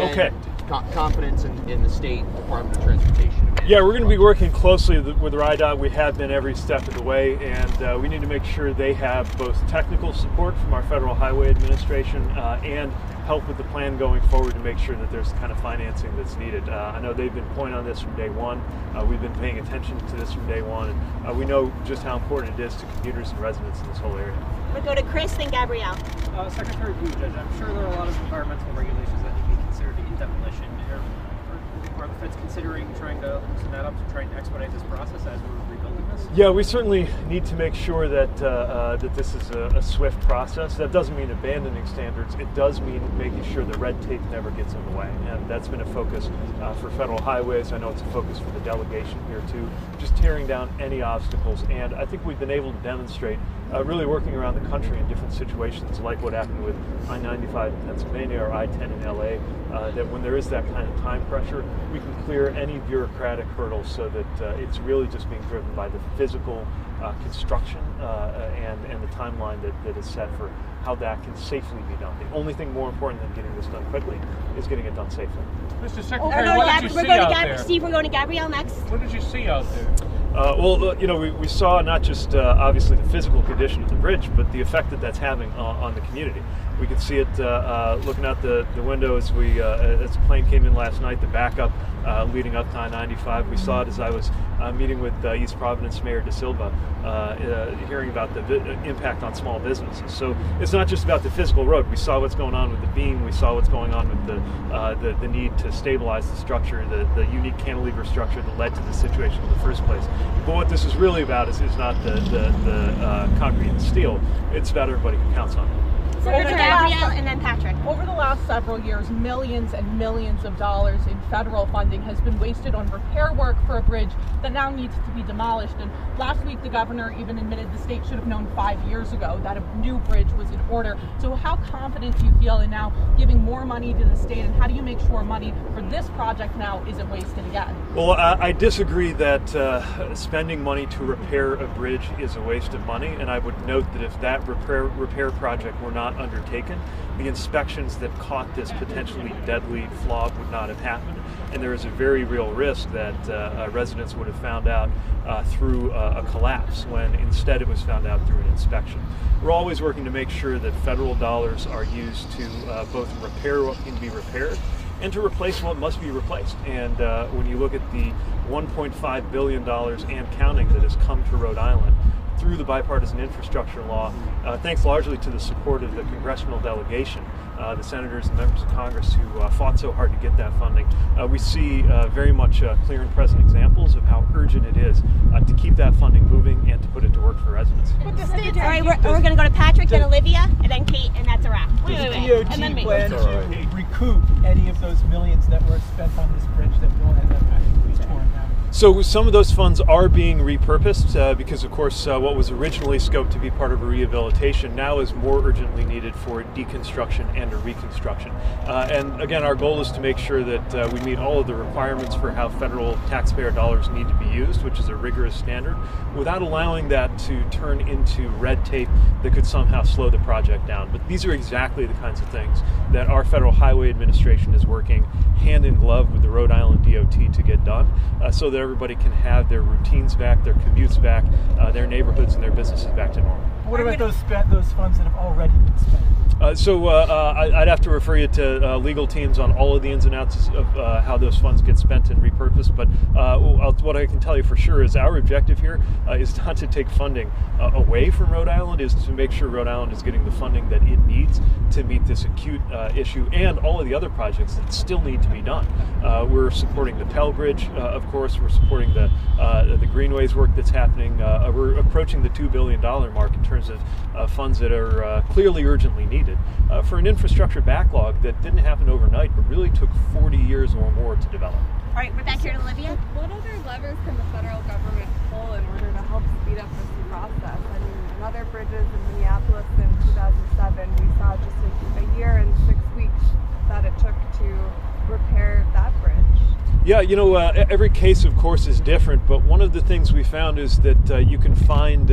again, confidence in the State Department of Transportation. Yeah, we're going to be working closely with RIDOT. We have been every step of the way, and we need to make sure they have both technical support from our Federal Highway Administration and help with the plan going forward to make sure that there's the kind of financing that's needed. I know they've been pointing on this from day one. We've been paying attention to this from day one, and we know just how important it is to commuters and residents in this whole area. We'll go to Chris, then Gabrielle. Secretary Buttigieg, I'm sure there are a lot of environmental regulations that need to be considered in demolition. Are the feds considering trying to loosen that up to try and expedite this process as we're rebuilding this? Yeah, we certainly need to make sure that that this is a swift process. That doesn't mean abandoning standards. It does mean making sure the red tape never gets in the way, and that's been a focus for federal highways. I know it's a focus for the delegation here too. Just tearing down any obstacles, and I think we've been able to demonstrate, really working around the country in different situations, like what happened with I-95 in Pennsylvania or I-10 in LA, that when there is that kind of time pressure, we can clear any bureaucratic hurdles so that it's really just being driven by the physical construction and the timeline that is set for how that can safely be done. The only thing more important than getting this done quickly is getting it done safely. Mr. Secretary, what did you see out there? Steve, we're going to Gabrielle next. What did you see out there? We saw not just obviously the physical condition of the bridge, but the effect that that's having on the community. We could see it looking out the window as the plane came in last night, the backup leading up to I-95. We saw it as I was meeting with East Providence Mayor De Silva, hearing about the impact on small businesses. So it's not just about the physical road. We saw what's going on with the beam. We saw what's going on with the need to stabilize the structure, the unique cantilever structure that led to the situation in the first place. But what this is really about is not the concrete and steel. It's about everybody who counts on it. Gabrielle and then Patrick. Over the last several years, millions and millions of dollars in federal funding has been wasted on repair work for a bridge that now needs to be demolished. And last week, the governor even admitted the state should have known 5 years ago that a new bridge was in order. So how confident do you feel in now giving more money to the state, and how do you make sure money for this project now isn't wasted again? Well, I disagree that spending money to repair a bridge is a waste of money, and I would note that if that repair project were not undertaken, the inspections that caught this potentially deadly flaw would not have happened, and there is a very real risk that residents would have found out through a collapse when instead it was found out through an inspection. We're always working to make sure that federal dollars are used to both repair what can be repaired and to replace what must be replaced. And when you look at the $1.5 billion and counting that has come to Rhode Island through the bipartisan infrastructure law, thanks largely to the support of the congressional delegation, the senators and members of Congress who fought so hard to get that funding, we see very much clear and present examples of how urgent it is to keep that funding moving and to put it to work for residents. All right, we're going to go to Patrick, then Olivia, and then Kate, and that's a wrap. Does the DOT plan to recoup any of those millions that were spent on this bridge that will end up having to be torn down? So some of those funds are being repurposed because, of course, what was originally scoped to be part of a rehabilitation now is more urgently needed for deconstruction and a reconstruction. And again, our goal is to make sure that we meet all of the requirements for how federal taxpayer dollars need to be used, which is a rigorous standard, without allowing that to turn into red tape that could somehow slow the project down. But these are exactly the kinds of things that our Federal Highway Administration is working hand in glove with the Rhode Island DOT to get done, so that everybody can have their routines back, their commutes back, their neighborhoods and their businesses back to normal. What about those funds that have already been spent? I'd have to refer you to legal teams on all of the ins and outs of how those funds get spent and repurposed. But what I can tell you for sure is our objective here is not to take funding away from Rhode Island, is to make sure Rhode Island is getting the funding that it needs to meet this acute issue and all of the other projects that still need to be done. We're supporting the Pell Bridge, of course. We're supporting the Greenways work that's happening. We're approaching the $2 billion mark in terms of funds that are clearly urgently needed for an infrastructure backlog that didn't happen overnight, but really took 40 years or more to develop. All right, we're back here to Olivia. What other levers can the federal government pull in order to help speed up this process? I mean, in other bridges in Minneapolis in 2007, we saw just a year and 6 weeks that it took to repair that bridge. Yeah, every case, of course, is different, but one of the things we found is that you can find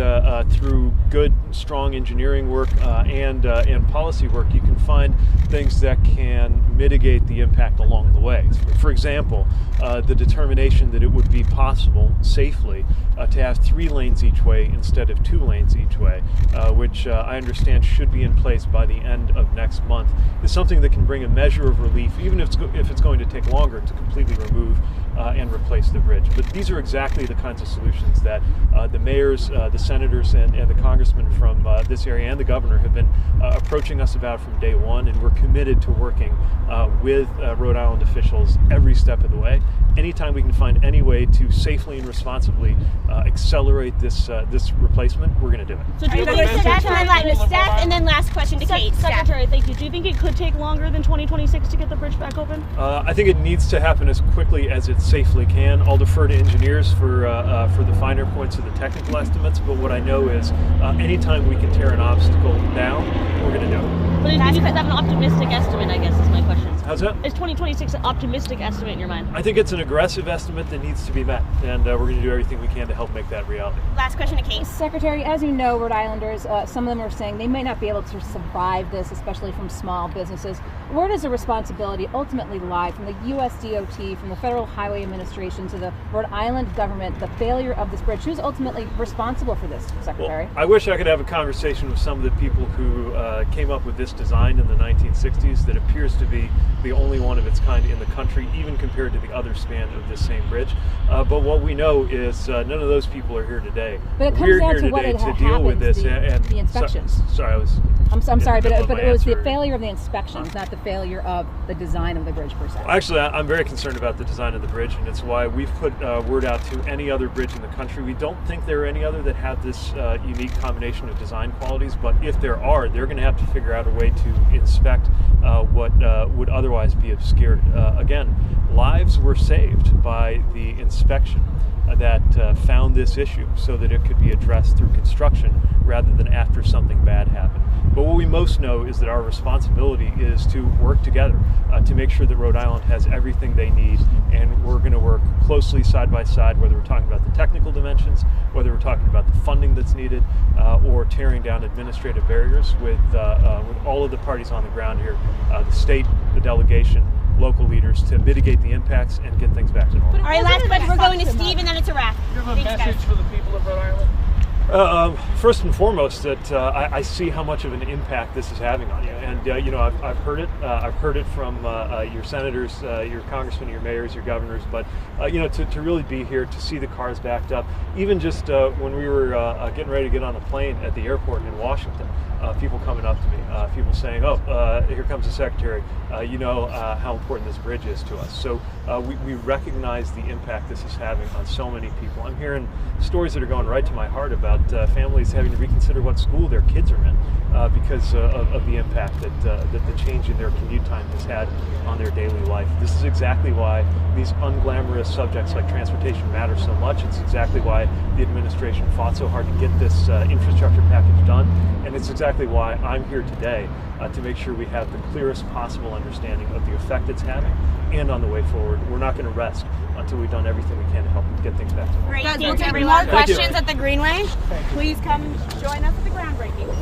through good, strong engineering work and policy work, you can find things that can mitigate the impact along the way. For example, the determination that it would be possible safely to have 3 lanes each way instead of 2 lanes each way, which I understand should be in place by the end of next month, is something that can bring a measure of relief, even if it's going to take longer to completely remove and replace the bridge. But these are exactly the kinds of solutions that the mayors, the senators, and the congressmen from this area and the governor have been approaching us about from day one, and we're committed to working with Rhode Island officials every step of the way. Anytime we can find any way to safely and responsibly accelerate this replacement, we're going to do it. So do you think Steph, and then last question to Kate. Secretary, thank you. Do you think it could take longer than 2026 to get the bridge back open? I think it needs to happen as quickly as it safely can. I'll defer to engineers for the finer points of the technical estimates, but what I know is anytime we can tear an obstacle down, we're going to do it. But is that an optimistic estimate, I guess, is my question. How's that? Is 2026 an optimistic estimate in your mind? I think it's an aggressive estimate that needs to be met, and we're going to do everything we can to help make that reality. Last question to Kate. Secretary, as you know, Rhode Islanders, some of them are saying they may not be able to survive this, especially from small businesses. Where does the responsibility ultimately lie from the U.S. DOT, from the Federal Highway Administration to the Rhode Island government, the failure of this bridge? Who's ultimately responsible for this, Secretary? Well, I wish I could have a conversation with some of the people who came up with this design in the 1960s that appears to be the only one of its kind in the country, even compared to the other span of this same bridge. But what we know is none of those people are here today. But it comes We're down here to what today had to deal with happened, this the inspections. I'm sorry, but it was the failure of the inspections, not the failure of the design of the bridge per se. Actually, I'm very concerned about the design of the bridge, and it's why we've put word out to any other bridge in the country. We don't think there are any other that have this unique combination of design qualities, but if there are, they're going to have to figure out a way to inspect what would otherwise be obscured. Again, lives were saved by the inspection that found this issue so that it could be addressed through construction rather than after something bad happened. But what we most know is that our responsibility is to work together to make sure that Rhode Island has everything they need, and we're going to work closely side by side, whether we're talking about the technical dimensions, whether we're talking about the funding that's needed, or tearing down administrative barriers with all of the parties on the ground here, the state, the delegation, local leaders, to mitigate the impacts and get things back to normal. All right, last question. We're going to Steve, and then it's a wrap. Do you have a message for the people of Rhode Island? First and foremost, that I see how much of an impact this is having on you, and I've heard it. I've heard it from your senators, your congressmen, your mayors, your governors. But to really be here, to see the cars backed up, even just when we were getting ready to get on a plane at the airport in Washington, people coming up to me, people saying, "Oh, here comes the secretary. How important this bridge is to us." So we recognize the impact this is having on so many people. I'm hearing stories that are going right to my heart about families having to reconsider what school their kids are in because of the impact that the change in their commute time has had on their daily life. This is exactly why these unglamorous subjects like transportation matter so much. It's exactly why the administration fought so hard to get this infrastructure package done, and it's exactly why I'm here today to make sure we have the clearest possible understanding of the effect it's having and on the way forward. We're not going to rest until we've done everything we can to help get things back to normal. Great. Guys, Thanks, we'll take everyone. more questions at the Greenway. Please come join us at the groundbreaking.